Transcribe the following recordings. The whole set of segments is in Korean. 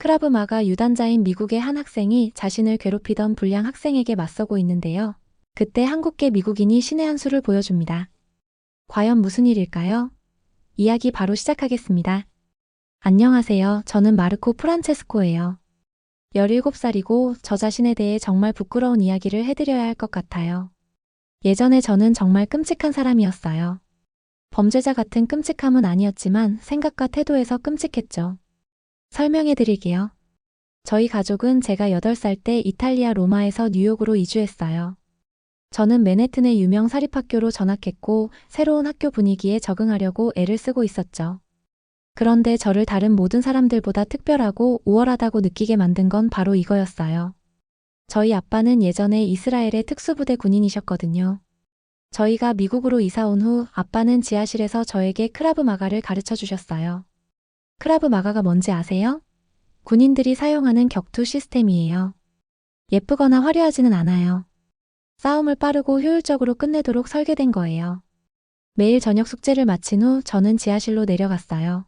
크라브 마가 유단자인 미국의 한 학생이 자신을 괴롭히던 불량 학생에게 맞서고 있는데요. 그때 한국계 미국인이 신의 한 수를 보여줍니다. 과연 무슨 일일까요? 이야기 바로 시작하겠습니다. 안녕하세요. 저는 마르코 프란체스코예요. 17살이고 저 자신에 대해 정말 부끄러운 이야기를 해드려야 할 것 같아요. 예전에 저는 정말 끔찍한 사람이었어요. 범죄자 같은 끔찍함은 아니었지만 생각과 태도에서 끔찍했죠. 설명해 드릴게요. 저희 가족은 제가 8살 때 이탈리아 로마에서 뉴욕으로 이주했어요. 저는 맨해튼의 유명 사립학교로 전학했고 새로운 학교 분위기에 적응하려고 애를 쓰고 있었죠. 그런데 저를 다른 모든 사람들보다 특별하고 우월하다고 느끼게 만든 건 바로 이거였어요. 저희 아빠는 예전에 이스라엘의 특수부대 군인이셨거든요. 저희가 미국으로 이사 온 후 아빠는 지하실에서 저에게 크라브 마가를 가르쳐 주셨어요. 크라브 마가가 뭔지 아세요? 군인들이 사용하는 격투 시스템이에요. 예쁘거나 화려하지는 않아요. 싸움을 빠르고 효율적으로 끝내도록 설계된 거예요. 매일 저녁 숙제를 마친 후 저는 지하실로 내려갔어요.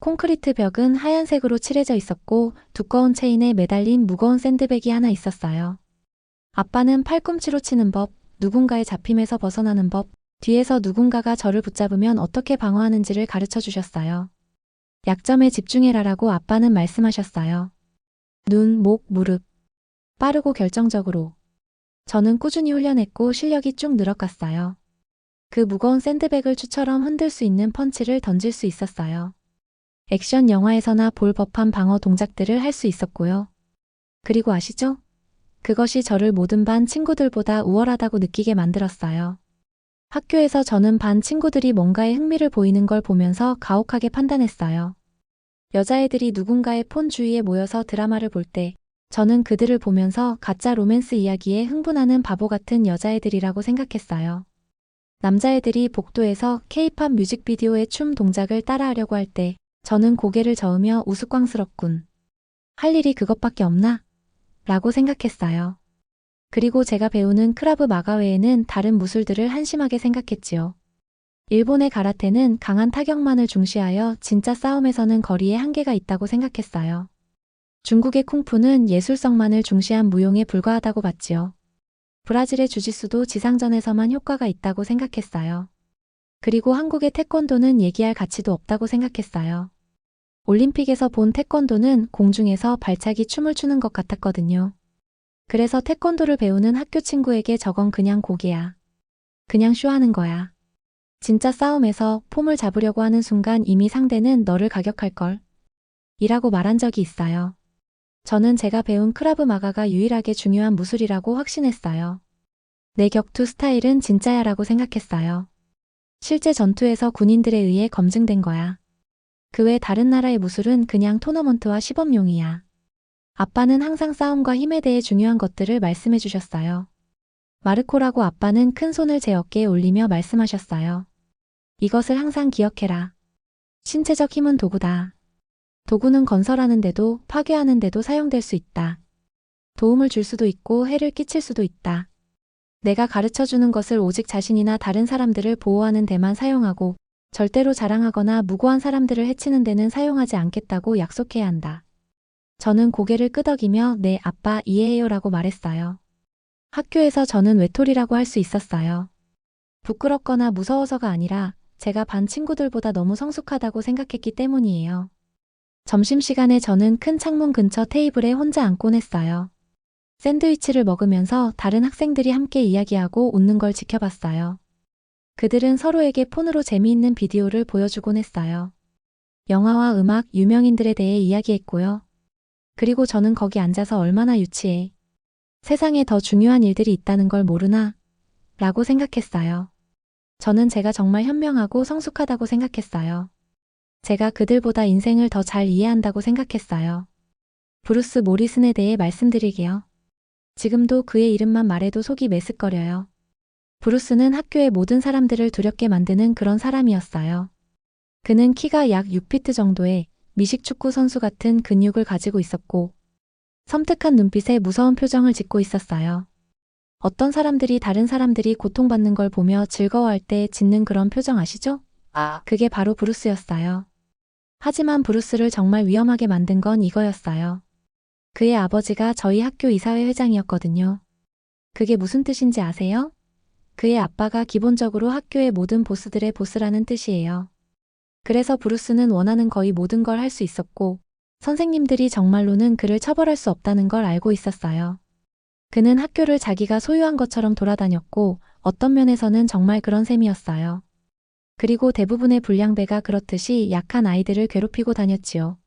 콘크리트 벽은 하얀색으로 칠해져 있었고 두꺼운 체인에 매달린 무거운 샌드백이 하나 있었어요. 아빠는 팔꿈치로 치는 법, 누군가의 잡힘에서 벗어나는 법, 뒤에서 누군가가 저를 붙잡으면 어떻게 방어하는지를 가르쳐 주셨어요. 약점에 집중해라라고 아빠는 말씀하셨어요. 눈, 목, 무릎. 빠르고 결정적으로. 저는 꾸준히 훈련했고 실력이 쭉 늘어갔어요. 그 무거운 샌드백을 추처럼 흔들 수 있는 펀치를 던질 수 있었어요. 액션 영화에서나 볼 법한 방어 동작들을 할 수 있었고요. 그리고 아시죠? 그것이 저를 모든 반 친구들보다 우월하다고 느끼게 만들었어요. 학교에서 저는 반 친구들이 뭔가에 흥미를 보이는 걸 보면서 가혹하게 판단했어요. 여자애들이 누군가의 폰 주위에 모여서 드라마를 볼 때 저는 그들을 보면서 가짜 로맨스 이야기에 흥분하는 바보 같은 여자애들이라고 생각했어요. 남자애들이 복도에서 케이팝 뮤직비디오의 춤 동작을 따라하려고 할 때 저는 고개를 저으며 우스꽝스럽군. 할 일이 그것밖에 없나? 라고 생각했어요. 그리고 제가 배우는 크라브 마가 외에는 다른 무술들을 한심하게 생각했지요. 일본의 가라테는 강한 타격만을 중시하여 진짜 싸움에서는 거리에 한계가 있다고 생각했어요. 중국의 쿵푸는 예술성만을 중시한 무용에 불과하다고 봤지요. 브라질의 주짓수도 지상전에서만 효과가 있다고 생각했어요. 그리고 한국의 태권도는 얘기할 가치도 없다고 생각했어요. 올림픽에서 본 태권도는 공중에서 발차기 춤을 추는 것 같았거든요. 그래서 태권도를 배우는 학교 친구에게 저건 그냥 고개야. 그냥 쇼하는 거야. 진짜 싸움에서 폼을 잡으려고 하는 순간 이미 상대는 너를 가격할걸. 이라고 말한 적이 있어요. 저는 제가 배운 크라브 마가가 유일하게 중요한 무술이라고 확신했어요. 내 격투 스타일은 진짜야라고 생각했어요. 실제 전투에서 군인들에 의해 검증된 거야. 그 외 다른 나라의 무술은 그냥 토너먼트와 시범용이야. 아빠는 항상 싸움과 힘에 대해 중요한 것들을 말씀해 주셨어요. 마르코라고 아빠는 큰 손을 제 어깨에 올리며 말씀하셨어요. 이것을 항상 기억해라. 신체적 힘은 도구다. 도구는 건설하는 데도 파괴하는 데도 사용될 수 있다. 도움을 줄 수도 있고 해를 끼칠 수도 있다. 내가 가르쳐 주는 것을 오직 자신이나 다른 사람들을 보호하는 데만 사용하고 절대로 자랑하거나 무고한 사람들을 해치는 데는 사용하지 않겠다고 약속해야 한다. 저는 고개를 끄덕이며 네 아빠 이해해요라고 말했어요. 학교에서 저는 외톨이라고 할 수 있었어요. 부끄럽거나 무서워서가 아니라 제가 반 친구들보다 너무 성숙하다고 생각했기 때문이에요. 점심시간에 저는 큰 창문 근처 테이블에 혼자 앉곤 했어요. 샌드위치를 먹으면서 다른 학생들이 함께 이야기하고 웃는 걸 지켜봤어요. 그들은 서로에게 폰으로 재미있는 비디오를 보여주곤 했어요. 영화와 음악, 유명인들에 대해 이야기했고요. 그리고 저는 거기 앉아서 얼마나 유치해. 세상에 더 중요한 일들이 있다는 걸 모르나? 라고 생각했어요. 저는 제가 정말 현명하고 성숙하다고 생각했어요. 제가 그들보다 인생을 더 잘 이해한다고 생각했어요. 브루스 모리슨에 대해 말씀드리게요. 지금도 그의 이름만 말해도 속이 메스꺼려요. 브루스는 학교의 모든 사람들을 두렵게 만드는 그런 사람이었어요. 그는 키가 약 6피트 정도의 미식축구 선수 같은 근육을 가지고 있었고 섬뜩한 눈빛에 무서운 표정을 짓고 있었어요. 어떤 사람들이 다른 사람들이 고통받는 걸 보며 즐거워할 때 짓는 그런 표정 아시죠? 그게 바로 브루스였어요. 하지만 브루스를 정말 위험하게 만든 건 이거였어요. 그의 아버지가 저희 학교 이사회 회장이었거든요. 그게 무슨 뜻인지 아세요? 그의 아빠가 기본적으로 학교의 모든 보스들의 보스라는 뜻이에요. 그래서 브루스는 원하는 거의 모든 걸 할 수 있었고, 선생님들이 정말로는 그를 처벌할 수 없다는 걸 알고 있었어요. 그는 학교를 자기가 소유한 것처럼 돌아다녔고, 어떤 면에서는 정말 그런 셈이었어요. 그리고 대부분의 불량배가 그렇듯이 약한 아이들을 괴롭히고 다녔지요.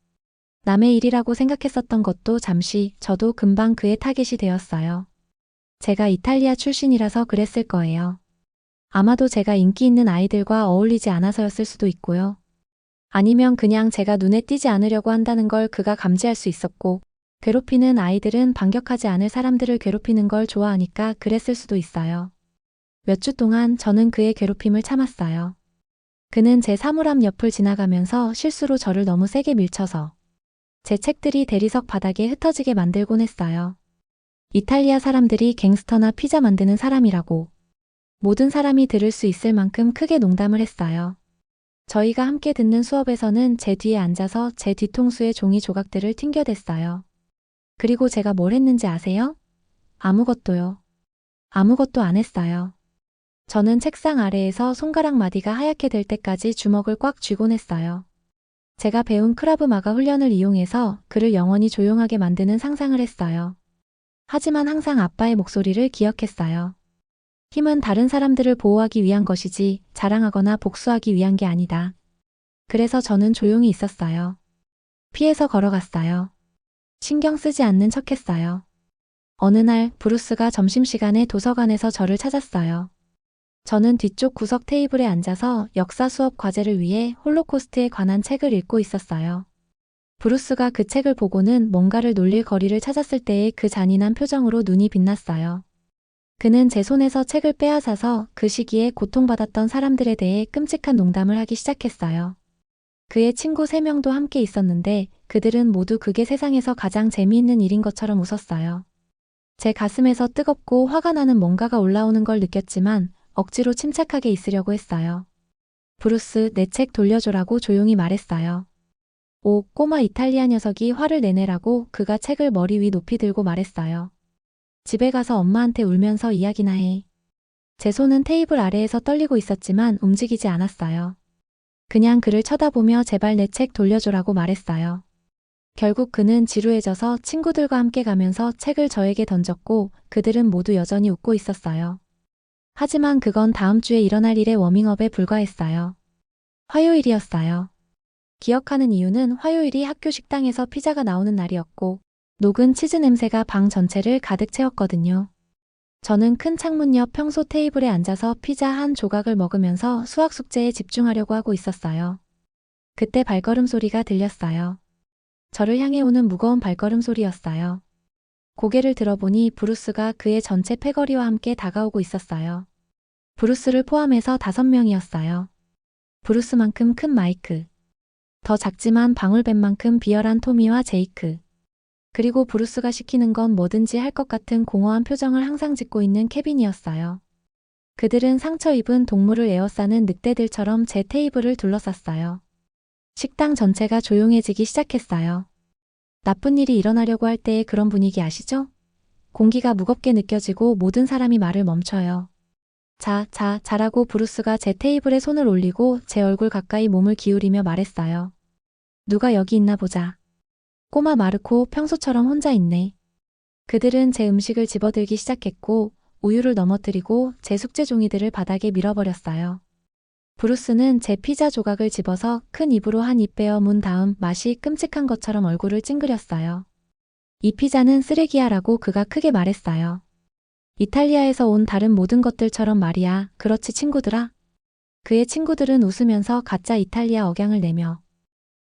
남의 일이라고 생각했었던 것도 잠시, 저도 금방 그의 타겟이 되었어요. 제가 이탈리아 출신이라서 그랬을 거예요. 아마도 제가 인기 있는 아이들과 어울리지 않아서였을 수도 있고요. 아니면 그냥 제가 눈에 띄지 않으려고 한다는 걸 그가 감지할 수 있었고, 괴롭히는 아이들은 반격하지 않을 사람들을 괴롭히는 걸 좋아하니까 그랬을 수도 있어요. 몇 주 동안 저는 그의 괴롭힘을 참았어요. 그는 제 사물함 옆을 지나가면서 실수로 저를 너무 세게 밀쳐서 제 책들이 대리석 바닥에 흩어지게 만들곤 했어요. 이탈리아 사람들이 갱스터나 피자 만드는 사람이라고 모든 사람이 들을 수 있을 만큼 크게 농담을 했어요. 저희가 함께 듣는 수업에서는 제 뒤에 앉아서 제 뒤통수에 종이 조각들을 튕겨댔어요. 그리고 제가 뭘 했는지 아세요? 아무것도요. 아무것도 안 했어요. 저는 책상 아래에서 손가락 마디가 하얗게 될 때까지 주먹을 꽉 쥐곤 했어요. 제가 배운 크라브마가 훈련을 이용해서 그를 영원히 조용하게 만드는 상상을 했어요. 하지만 항상 아빠의 목소리를 기억했어요. 힘은 다른 사람들을 보호하기 위한 것이지 자랑하거나 복수하기 위한 게 아니다. 그래서 저는 조용히 있었어요. 피해서 걸어갔어요. 신경 쓰지 않는 척했어요. 어느 날 브루스가 점심시간에 도서관에서 저를 찾았어요. 저는 뒤쪽 구석 테이블에 앉아서 역사 수업 과제를 위해 홀로코스트에 관한 책을 읽고 있었어요. 브루스가 그 책을 보고는 뭔가를 놀릴 거리를 찾았을 때의 그 잔인한 표정으로 눈이 빛났어요. 그는 제 손에서 책을 빼앗아서 그 시기에 고통받았던 사람들에 대해 끔찍한 농담을 하기 시작했어요. 그의 친구 3명도 함께 있었는데 그들은 모두 그게 세상에서 가장 재미있는 일인 것처럼 웃었어요. 제 가슴에서 뜨겁고 화가 나는 뭔가가 올라오는 걸 느꼈지만 억지로 침착하게 있으려고 했어요. 브루스, 내 책 돌려줘라고 조용히 말했어요. 오, 꼬마 이탈리아 녀석이 화를 내내라고 그가 책을 머리 위 높이 들고 말했어요. 집에 가서 엄마한테 울면서 이야기나 해. 제 손은 테이블 아래에서 떨리고 있었지만 움직이지 않았어요. 그냥 그를 쳐다보며 제발 내 책 돌려줘라고 말했어요. 결국 그는 지루해져서 친구들과 함께 가면서 책을 저에게 던졌고 그들은 모두 여전히 웃고 있었어요. 하지만 그건 다음 주에 일어날 일의 워밍업에 불과했어요. 화요일이었어요. 기억하는 이유는 화요일이 학교 식당에서 피자가 나오는 날이었고 녹은 치즈 냄새가 방 전체를 가득 채웠거든요. 저는 큰 창문 옆 평소 테이블에 앉아서 피자 한 조각을 먹으면서 수학 숙제에 집중하려고 하고 있었어요. 그때 발걸음 소리가 들렸어요. 저를 향해 오는 무거운 발걸음 소리였어요. 고개를 들어보니 브루스가 그의 전체 패거리와 함께 다가오고 있었어요. 브루스를 포함해서 5명이었어요. 브루스만큼 큰 마이크. 더 작지만 방울뱀만큼 비열한 토미와 제이크. 그리고 브루스가 시키는 건 뭐든지 할 것 같은 공허한 표정을 항상 짓고 있는 케빈이었어요. 그들은 상처 입은 동물을 에워싸는 늑대들처럼 제 테이블을 둘러쌌어요. 식당 전체가 조용해지기 시작했어요. 나쁜 일이 일어나려고 할 때의 그런 분위기 아시죠? 공기가 무겁게 느껴지고 모든 사람이 말을 멈춰요. 자라고 브루스가 제 테이블에 손을 올리고 제 얼굴 가까이 몸을 기울이며 말했어요. 누가 여기 있나 보자. 꼬마 마르코 평소처럼 혼자 있네. 그들은 제 음식을 집어들기 시작했고 우유를 넘어뜨리고 제 숙제 종이들을 바닥에 밀어버렸어요. 브루스는 제 피자 조각을 집어서 큰 입으로 한 입 베어 문 다음 맛이 끔찍한 것처럼 얼굴을 찡그렸어요. 이 피자는 쓰레기야라고 그가 크게 말했어요. 이탈리아에서 온 다른 모든 것들처럼 말이야. 그렇지 친구들아? 그의 친구들은 웃으면서 가짜 이탈리아 억양을 내며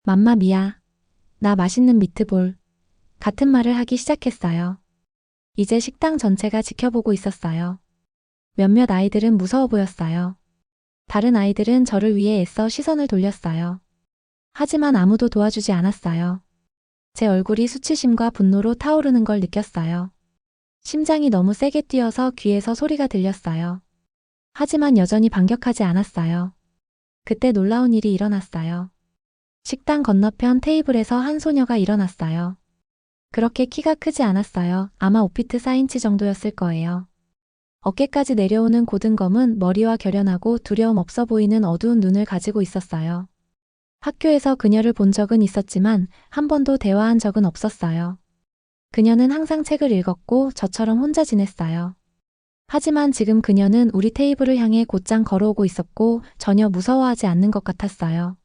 맘마미아. 나 맛있는 미트볼. 같은 말을 하기 시작했어요. 이제 식당 전체가 지켜보고 있었어요. 몇몇 아이들은 무서워 보였어요. 다른 아이들은 저를 위해 애써 시선을 돌렸어요. 하지만 아무도 도와주지 않았어요. 제 얼굴이 수치심과 분노로 타오르는 걸 느꼈어요. 심장이 너무 세게 뛰어서 귀에서 소리가 들렸어요. 하지만 여전히 반격하지 않았어요. 그때 놀라운 일이 일어났어요. 식당 건너편 테이블에서 한 소녀가 일어났어요. 그렇게 키가 크지 않았어요. 아마 5피트 4인치 정도였을 거예요. 어깨까지 내려오는 고든 검은 머리와 결연하고 두려움 없어 보이는 어두운 눈을 가지고 있었어요. 학교에서 그녀를 본 적은 있었지만 한 번도 대화한 적은 없었어요. 그녀는 항상 책을 읽었고 저처럼 혼자 지냈어요. 하지만 지금 그녀는 우리 테이블을 향해 곧장 걸어오고 있었고 전혀 무서워하지 않는 것 같았어요.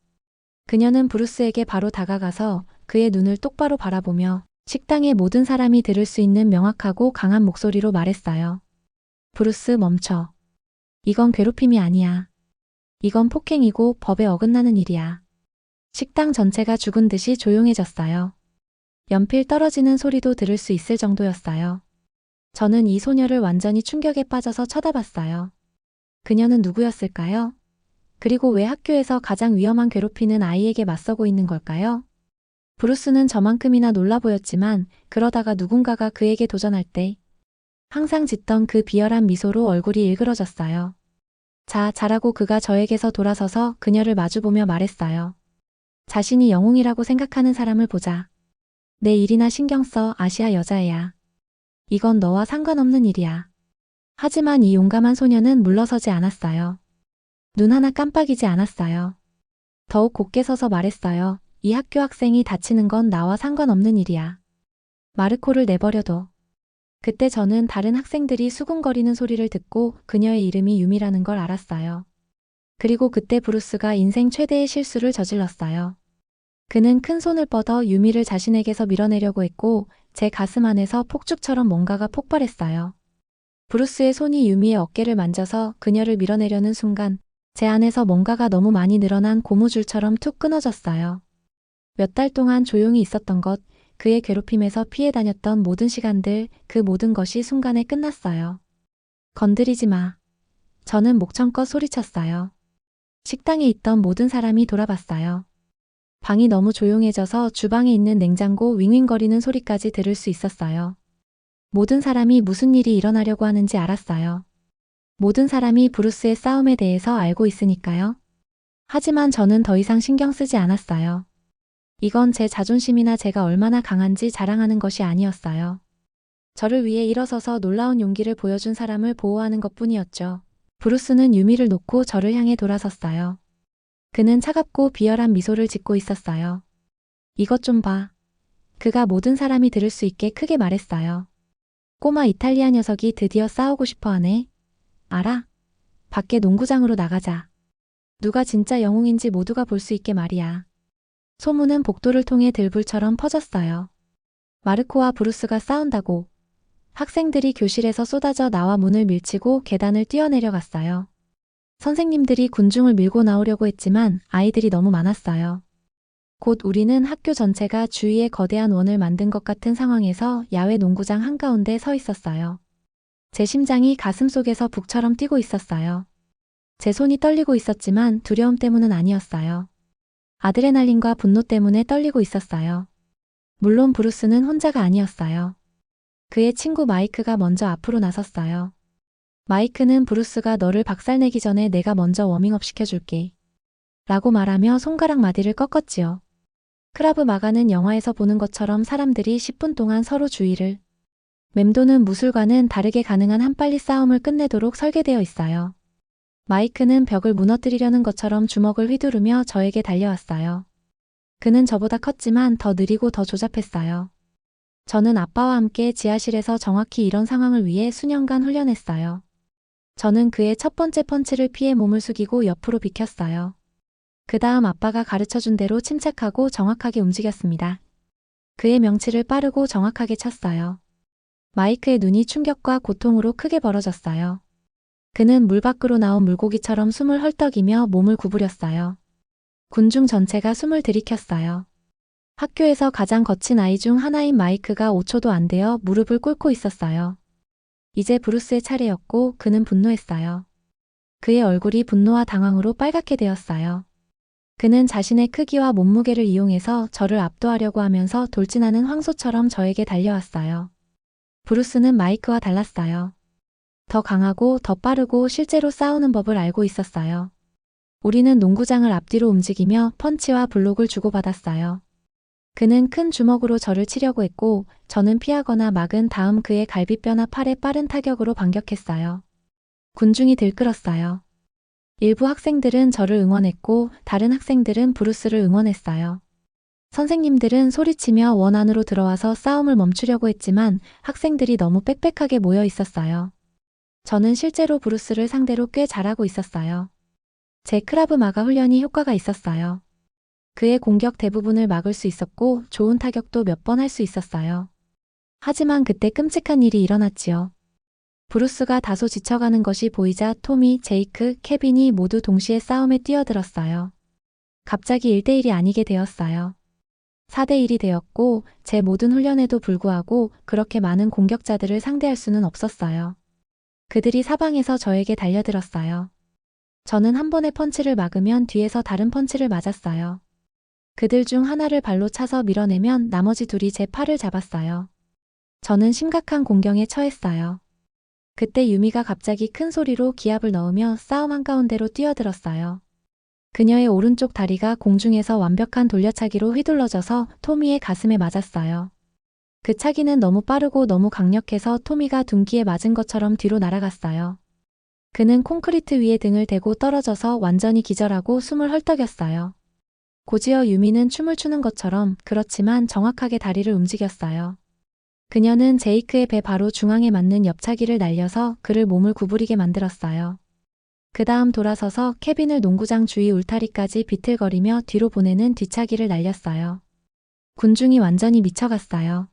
그녀는 브루스에게 바로 다가가서 그의 눈을 똑바로 바라보며 식당의 모든 사람이 들을 수 있는 명확하고 강한 목소리로 말했어요. 브루스, 멈춰. 이건 괴롭힘이 아니야. 이건 폭행이고 법에 어긋나는 일이야. 식당 전체가 죽은 듯이 조용해졌어요. 연필 떨어지는 소리도 들을 수 있을 정도였어요. 저는 이 소녀를 완전히 충격에 빠져서 쳐다봤어요. 그녀는 누구였을까요? 그리고 왜 학교에서 가장 위험한 괴롭히는 아이에게 맞서고 있는 걸까요? 브루스는 저만큼이나 놀라 보였지만 그러다가 누군가가 그에게 도전할 때 항상 짓던 그 비열한 미소로 얼굴이 일그러졌어요. 자, 잘하고 그가 저에게서 돌아서서 그녀를 마주보며 말했어요. 자신이 영웅이라고 생각하는 사람을 보자. 내 일이나 신경 써, 아시아 여자애야. 이건 너와 상관없는 일이야. 하지만 이 용감한 소녀는 물러서지 않았어요. 눈 하나 깜빡이지 않았어요. 더욱 곧게 서서 말했어요. 이 학교 학생이 다치는 건 나와 상관없는 일이야. 마르코를 내버려둬. 그때 저는 다른 학생들이 수군거리는 소리를 듣고 그녀의 이름이 유미라는 걸 알았어요. 그리고 그때 브루스가 인생 최대의 실수를 저질렀어요. 그는 큰 손을 뻗어 유미를 자신에게서 밀어내려고 했고 제 가슴 안에서 폭죽처럼 뭔가가 폭발했어요. 브루스의 손이 유미의 어깨를 만져서 그녀를 밀어내려는 순간 제 안에서 뭔가가 너무 많이 늘어난 고무줄처럼 툭 끊어졌어요. 몇 달 동안 조용히 있었던 것, 그의 괴롭힘에서 피해 다녔던 모든 시간들, 그 모든 것이 순간에 끝났어요. 건드리지 마. 저는 목청껏 소리쳤어요. 식당에 있던 모든 사람이 돌아봤어요. 방이 너무 조용해져서 주방에 있는 냉장고 윙윙거리는 소리까지 들을 수 있었어요. 모든 사람이 무슨 일이 일어나려고 하는지 알았어요. 모든 사람이 브루스의 싸움에 대해서 알고 있으니까요. 하지만 저는 더 이상 신경 쓰지 않았어요. 이건 제 자존심이나 제가 얼마나 강한지 자랑하는 것이 아니었어요. 저를 위해 일어서서 놀라운 용기를 보여준 사람을 보호하는 것뿐이었죠. 브루스는 유미를 놓고 저를 향해 돌아섰어요. 그는 차갑고 비열한 미소를 짓고 있었어요. 이것 좀 봐. 그가 모든 사람이 들을 수 있게 크게 말했어요. 꼬마 이탈리아 녀석이 드디어 싸우고 싶어 하네. 알아? 밖에 농구장으로 나가자. 누가 진짜 영웅인지 모두가 볼 수 있게 말이야. 소문은 복도를 통해 들불처럼 퍼졌어요. 마르코와 브루스가 싸운다고. 학생들이 교실에서 쏟아져 나와 문을 밀치고 계단을 뛰어내려갔어요. 선생님들이 군중을 밀고 나오려고 했지만 아이들이 너무 많았어요. 곧 우리는 학교 전체가 주위에 거대한 원을 만든 것 같은 상황에서 야외 농구장 한가운데 서 있었어요. 제 심장이 가슴속에서 북처럼 뛰고 있었어요. 제 손이 떨리고 있었지만 두려움 때문은 아니었어요. 아드레날린과 분노 때문에 떨리고 있었어요. 물론 브루스는 혼자가 아니었어요. 그의 친구 마이크가 먼저 앞으로 나섰어요. 마이크는 브루스가 너를 박살내기 전에 내가 먼저 워밍업 시켜줄게. 라고 말하며 손가락 마디를 꺾었지요. 크라브 마가는 영화에서 보는 것처럼 사람들이 10분 동안 서로 주의를 맴도는 무술과는 다르게 가능한 한빨리 싸움을 끝내도록 설계되어 있어요. 마이크는 벽을 무너뜨리려는 것처럼 주먹을 휘두르며 저에게 달려왔어요. 그는 저보다 컸지만 더 느리고 더 조잡했어요. 저는 아빠와 함께 지하실에서 정확히 이런 상황을 위해 수년간 훈련했어요. 저는 그의 첫 번째 펀치를 피해 몸을 숙이고 옆으로 비켰어요. 그 다음 아빠가 가르쳐준 대로 침착하고 정확하게 움직였습니다. 그의 명치를 빠르고 정확하게 쳤어요. 마이크의 눈이 충격과 고통으로 크게 벌어졌어요. 그는 물 밖으로 나온 물고기처럼 숨을 헐떡이며 몸을 구부렸어요. 군중 전체가 숨을 들이켰어요. 학교에서 가장 거친 아이 중 하나인 마이크가 5초도 안 되어 무릎을 꿇고 있었어요. 이제 브루스의 차례였고 그는 분노했어요. 그의 얼굴이 분노와 당황으로 빨갛게 되었어요. 그는 자신의 크기와 몸무게를 이용해서 저를 압도하려고 하면서 돌진하는 황소처럼 저에게 달려왔어요. 브루스는 마이크와 달랐어요. 더 강하고 더 빠르고 실제로 싸우는 법을 알고 있었어요. 우리는 농구장을 앞뒤로 움직이며 펀치와 블록을 주고받았어요. 그는 큰 주먹으로 저를 치려고 했고 저는 피하거나 막은 다음 그의 갈비뼈나 팔에 빠른 타격으로 반격했어요. 군중이 들끓었어요. 일부 학생들은 저를 응원했고 다른 학생들은 브루스를 응원했어요. 선생님들은 소리치며 원 안으로 들어와서 싸움을 멈추려고 했지만 학생들이 너무 빽빽하게 모여 있었어요. 저는 실제로 브루스를 상대로 꽤 잘하고 있었어요. 제 크라브 마가 훈련이 효과가 있었어요. 그의 공격 대부분을 막을 수 있었고 좋은 타격도 몇 번 할 수 있었어요. 하지만 그때 끔찍한 일이 일어났지요. 브루스가 다소 지쳐가는 것이 보이자 토미, 제이크, 케빈이 모두 동시에 싸움에 뛰어들었어요. 갑자기 1대1이 아니게 되었어요. 4대1이 되었고 제 모든 훈련에도 불구하고 그렇게 많은 공격자들을 상대할 수는 없었어요. 그들이 사방에서 저에게 달려들었어요. 저는 한 번의 펀치를 막으면 뒤에서 다른 펀치를 맞았어요. 그들 중 하나를 발로 차서 밀어내면 나머지 둘이 제 팔을 잡았어요. 저는 심각한 공경에 처했어요. 그때 유미가 갑자기 큰 소리로 기합을 넣으며 싸움 한가운데로 뛰어들었어요. 그녀의 오른쪽 다리가 공중에서 완벽한 돌려차기로 휘둘러져서 토미의 가슴에 맞았어요. 그 차기는 너무 빠르고 너무 강력해서 토미가 둔기에 맞은 것처럼 뒤로 날아갔어요. 그는 콘크리트 위에 등을 대고 떨어져서 완전히 기절하고 숨을 헐떡였어요. 곧이어 유미는 춤을 추는 것처럼 그렇지만 정확하게 다리를 움직였어요. 그녀는 제이크의 배 바로 중앙에 맞는 옆차기를 날려서 그를 몸을 구부리게 만들었어요. 그 다음 돌아서서 케빈을 농구장 주위 울타리까지 비틀거리며 뒤로 보내는 뒤차기를 날렸어요. 군중이 완전히 미쳐갔어요.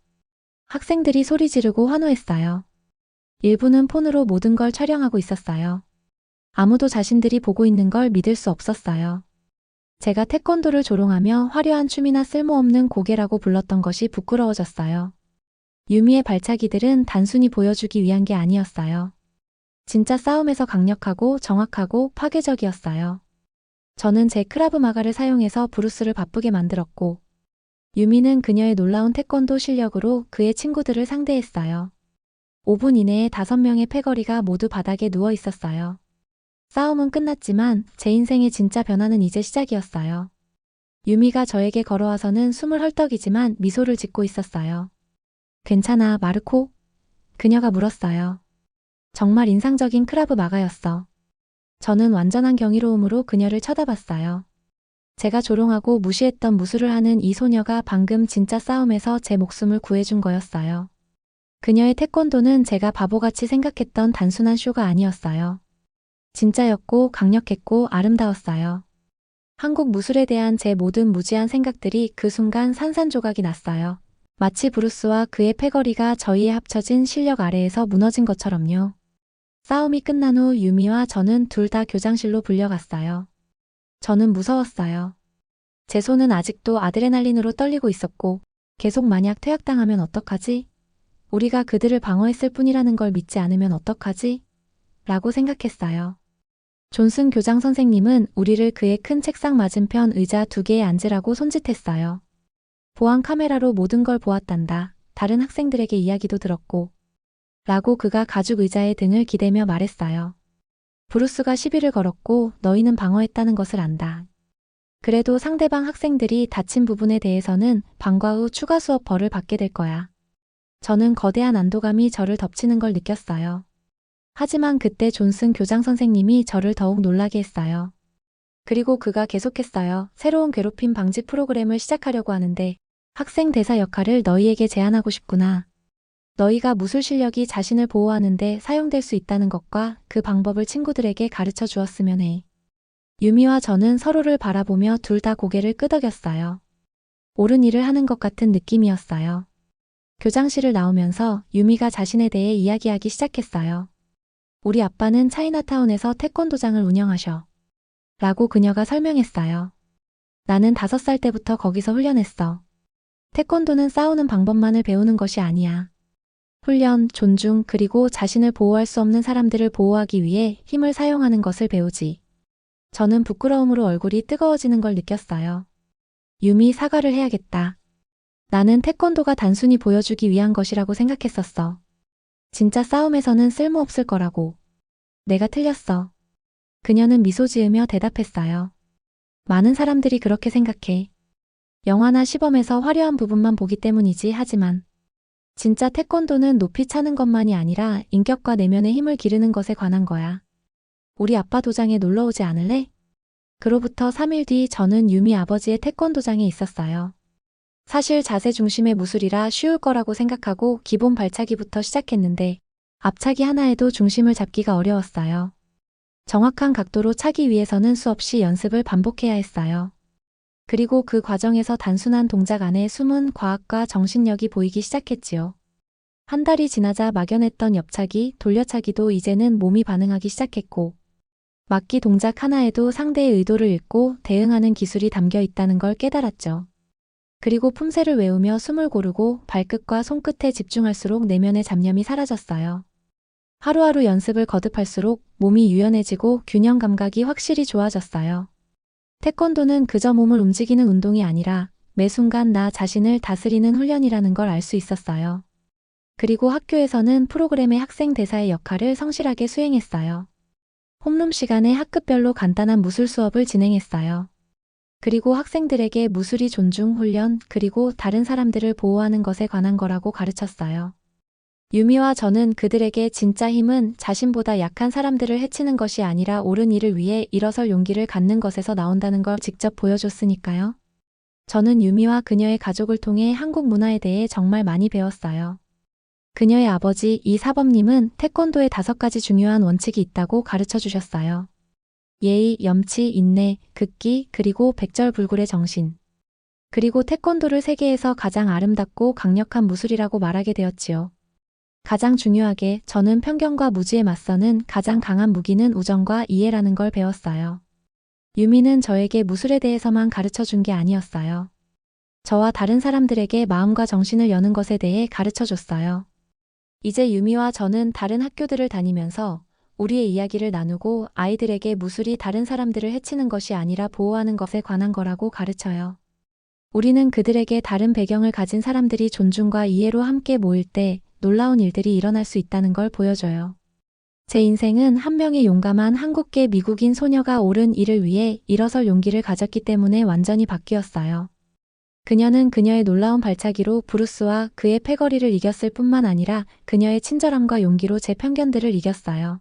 학생들이 소리 지르고 환호했어요. 일부는 폰으로 모든 걸 촬영하고 있었어요. 아무도 자신들이 보고 있는 걸 믿을 수 없었어요. 제가 태권도를 조롱하며 화려한 춤이나 쓸모없는 고개라고 불렀던 것이 부끄러워졌어요. 유미의 발차기들은 단순히 보여주기 위한 게 아니었어요. 진짜 싸움에서 강력하고 정확하고 파괴적이었어요. 저는 제 크라브 마가를 사용해서 브루스를 바쁘게 만들었고 유미는 그녀의 놀라운 태권도 실력으로 그의 친구들을 상대했어요. 5분 이내에 5명의 패거리가 모두 바닥에 누워 있었어요. 싸움은 끝났지만 제 인생의 진짜 변화는 이제 시작이었어요. 유미가 저에게 걸어와서는 숨을 헐떡이지만 미소를 짓고 있었어요. 괜찮아, 마르코? 그녀가 물었어요. 정말 인상적인 크라브 마가였어. 저는 완전한 경이로움으로 그녀를 쳐다봤어요. 제가 조롱하고 무시했던 무술을 하는 이 소녀가 방금 진짜 싸움에서 제 목숨을 구해준 거였어요. 그녀의 태권도는 제가 바보같이 생각했던 단순한 쇼가 아니었어요. 진짜였고 강력했고 아름다웠어요. 한국 무술에 대한 제 모든 무지한 생각들이 그 순간 산산조각이 났어요. 마치 브루스와 그의 패거리가 저희의 합쳐진 실력 아래에서 무너진 것처럼요. 싸움이 끝난 후 유미와 저는 둘 다 교장실로 불려갔어요. 저는 무서웠어요. 제 손은 아직도 아드레날린으로 떨리고 있었고 계속 만약 퇴학당하면 어떡하지? 우리가 그들을 방어했을 뿐이라는 걸 믿지 않으면 어떡하지? 라고 생각했어요. 존슨 교장 선생님은 우리를 그의 큰 책상 맞은편 의자 2개에 앉으라고 손짓했어요. 보안 카메라로 모든 걸 보았단다. 다른 학생들에게 이야기도 들었고. 라고 그가 가죽 의자에 등을 기대며 말했어요. 브루스가 시비를 걸었고 너희는 방어했다는 것을 안다. 그래도 상대방 학생들이 다친 부분에 대해서는 방과 후 추가 수업 벌을 받게 될 거야. 저는 거대한 안도감이 저를 덮치는 걸 느꼈어요. 하지만 그때 존슨 교장 선생님이 저를 더욱 놀라게 했어요. 그리고 그가 계속했어요. 새로운 괴롭힘 방지 프로그램을 시작하려고 하는데 학생 대사 역할을 너희에게 제안하고 싶구나. 너희가 무술 실력이 자신을 보호하는데 사용될 수 있다는 것과 그 방법을 친구들에게 가르쳐 주었으면 해. 유미와 저는 서로를 바라보며 둘 다 고개를 끄덕였어요. 옳은 일을 하는 것 같은 느낌이었어요. 교장실을 나오면서 유미가 자신에 대해 이야기하기 시작했어요. 우리 아빠는 차이나타운에서 태권도장을 운영하셔. 라고 그녀가 설명했어요. 나는 5살 때부터 거기서 훈련했어. 태권도는 싸우는 방법만을 배우는 것이 아니야. 훈련, 존중, 그리고 자신을 보호할 수 없는 사람들을 보호하기 위해 힘을 사용하는 것을 배우지. 저는 부끄러움으로 얼굴이 뜨거워지는 걸 느꼈어요. 유미, 사과를 해야겠다. 나는 태권도가 단순히 보여주기 위한 것이라고 생각했었어. 진짜 싸움에서는 쓸모없을 거라고. 내가 틀렸어. 그녀는 미소 지으며 대답했어요. 많은 사람들이 그렇게 생각해. 영화나 시범에서 화려한 부분만 보기 때문이지 하지만 진짜 태권도는 높이 차는 것만이 아니라 인격과 내면의 힘을 기르는 것에 관한 거야. 우리 아빠 도장에 놀러 오지 않을래? 그로부터 3일 뒤 저는 유미 아버지의 태권도장에 있었어요. 사실 자세 중심의 무술이라 쉬울 거라고 생각하고 기본 발차기부터 시작했는데 앞차기 하나에도 중심을 잡기가 어려웠어요. 정확한 각도로 차기 위해서는 수없이 연습을 반복해야 했어요. 그리고 그 과정에서 단순한 동작 안에 숨은 과학과 정신력이 보이기 시작했지요. 한 달이 지나자 막연했던 옆차기, 돌려차기도 이제는 몸이 반응하기 시작했고 막기 동작 하나에도 상대의 의도를 읽고 대응하는 기술이 담겨 있다는 걸 깨달았죠. 그리고 품새를 외우며 숨을 고르고 발끝과 손끝에 집중할수록 내면의 잡념이 사라졌어요. 하루하루 연습을 거듭할수록 몸이 유연해지고 균형 감각이 확실히 좋아졌어요. 태권도는 그저 몸을 움직이는 운동이 아니라 매 순간 나 자신을 다스리는 훈련이라는 걸 알 수 있었어요. 그리고 학교에서는 프로그램의 학생 대사의 역할을 성실하게 수행했어요. 홈룸 시간에 학급별로 간단한 무술 수업을 진행했어요. 그리고 학생들에게 무술이 존중, 훈련, 그리고 다른 사람들을 보호하는 것에 관한 거라고 가르쳤어요. 유미와 저는 그들에게 진짜 힘은 자신보다 약한 사람들을 해치는 것이 아니라 옳은 일을 위해 일어설 용기를 갖는 것에서 나온다는 걸 직접 보여줬으니까요. 저는 유미와 그녀의 가족을 통해 한국 문화에 대해 정말 많이 배웠어요. 그녀의 아버지 이사범님은 태권도에 5가지 중요한 원칙이 있다고 가르쳐 주셨어요. 예의, 염치, 인내, 극기, 그리고 백절불굴의 정신. 그리고 태권도를 세계에서 가장 아름답고 강력한 무술이라고 말하게 되었지요. 가장 중요하게 저는 편견과 무지에 맞서는 가장 강한 무기는 우정과 이해라는 걸 배웠어요. 유미는 저에게 무술에 대해서만 가르쳐 준 게 아니었어요. 저와 다른 사람들에게 마음과 정신을 여는 것에 대해 가르쳐 줬어요. 이제 유미와 저는 다른 학교들을 다니면서 우리의 이야기를 나누고 아이들에게 무술이 다른 사람들을 해치는 것이 아니라 보호하는 것에 관한 거라고 가르쳐요. 우리는 그들에게 다른 배경을 가진 사람들이 존중과 이해로 함께 모일 때 놀라운 일들이 일어날 수 있다는 걸 보여줘요. 제 인생은 한 명의 용감한 한국계 미국인 소녀가 옳은 일을 위해 일어설 용기를 가졌기 때문에 완전히 바뀌었어요. 그녀는 그녀의 놀라운 발차기로 브루스와 그의 패거리를 이겼을 뿐만 아니라 그녀의 친절함과 용기로 제 편견들을 이겼어요.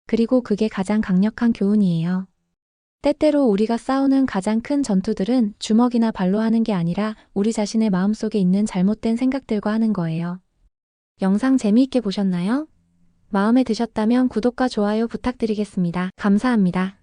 그리고 그게 가장 강력한 교훈이에요. 때때로 우리가 싸우는 가장 큰 전투들은 주먹이나 발로 하는 게 아니라 우리 자신의 마음속에 있는 잘못된 생각들과 하는 거예요. 영상 재미있게 보셨나요? 마음에 드셨다면 구독과 좋아요 부탁드리겠습니다. 감사합니다.